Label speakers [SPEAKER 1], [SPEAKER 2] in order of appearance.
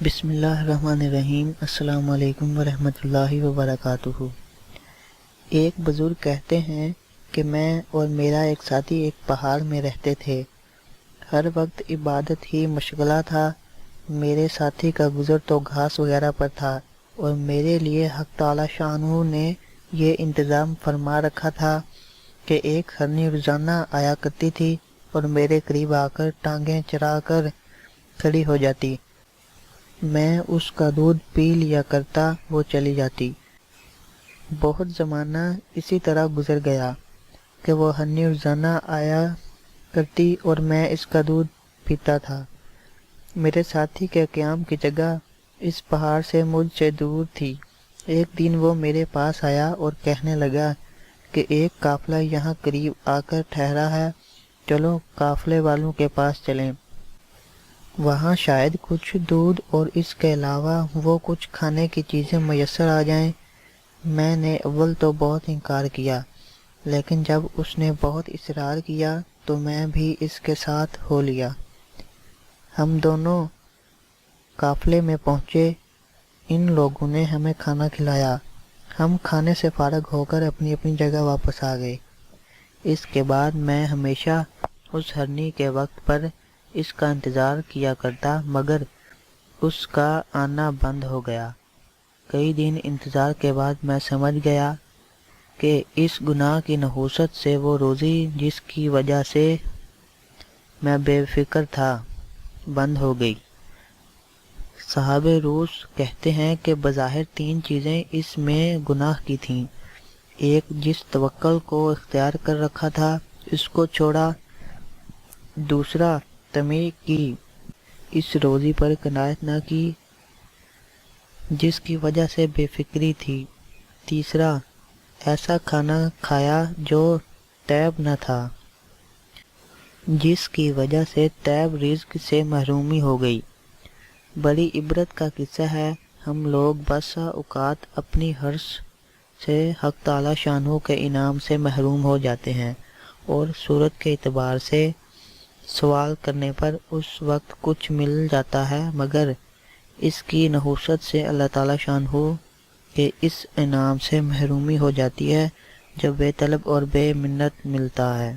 [SPEAKER 1] بسم اللہ الرحمن الرحیم۔ السلام علیکم ورحمۃ اللہ وبرکاتہ۔ ایک بزرگ کہتے ہیں کہ میں اور میرا ایک ساتھی ایک پہاڑ میں رہتے تھے۔ ہر وقت عبادت ہی مشغلہ تھا۔ میرے ساتھی کا گزر تو گھاس وغیرہ پر تھا، اور میرے لیے حق تعالی شانہ نے یہ انتظام فرما رکھا تھا کہ ایک ہرنی روزانہ آیا کرتی تھی اور میرے قریب آ کر ٹانگیں چرا کر کھڑی ہو جاتی۔ میں اس کا دودھ پی لیا کرتا، وہ چلی جاتی۔ بہت زمانہ اسی طرح گزر گیا کہ وہ ہرنی روزانہ آیا کرتی اور میں اس کا دودھ پیتا تھا۔ میرے ساتھی کے قیام کی جگہ اس پہاڑ سے مجھ سے دور تھی۔ ایک دن وہ میرے پاس آیا اور کہنے لگا کہ ایک قافلہ یہاں قریب آ کر ٹھہرا ہے، چلو قافلے والوں کے پاس چلیں۔ وہاں شاید کچھ دودھ اور اس کے علاوہ وہ کچھ کھانے کی چیزیں میسر آ جائیں۔ میں نے اول تو بہت انکار کیا، لیکن جب اس نے بہت اصرار کیا تو میں بھی اس کے ساتھ ہو لیا۔ ہم دونوں قافلے میں پہنچے۔ ان لوگوں نے ہمیں کھانا کھلایا۔ ہم کھانے سے فارغ ہو کر اپنی اپنی جگہ واپس آ گئے۔ اس کے بعد میں ہمیشہ اس ہرنی کے وقت پر اس کا انتظار کیا کرتا، مگر اس کا آنا بند ہو گیا۔ کئی دن انتظار کے بعد میں سمجھ گیا کہ اس گناہ کی نحوست سے وہ روزی جس کی وجہ سے میں بے فکر تھا بند ہو گئی۔ صاحب روس کہتے ہیں کہ بظاہر تین چیزیں اس میں گناہ کی تھیں۔ ایک، جس توکل کو اختیار کر رکھا تھا اس کو چھوڑا۔ دوسرا، طمع کی، اس روزی پر قناعت نہ کی جس کی وجہ سے بے فکری تھی۔ تیسرا، ایسا کھانا کھایا جو طیب نہ تھا، جس کی وجہ سے طیب رزق سے محرومی ہو گئی۔ بڑی عبرت کا قصہ ہے۔ ہم لوگ بسا اوقات اپنی حرص سے حق تعالی شانہ کے انعام سے محروم ہو جاتے ہیں، اور صورت کے اعتبار سے سوال کرنے پر اس وقت کچھ مل جاتا ہے، مگر اس کی نحوست سے اللہ تعالی شانہ کے اس انعام سے محرومی ہو جاتی ہے جو بے طلب اور بے منت ملتا ہے۔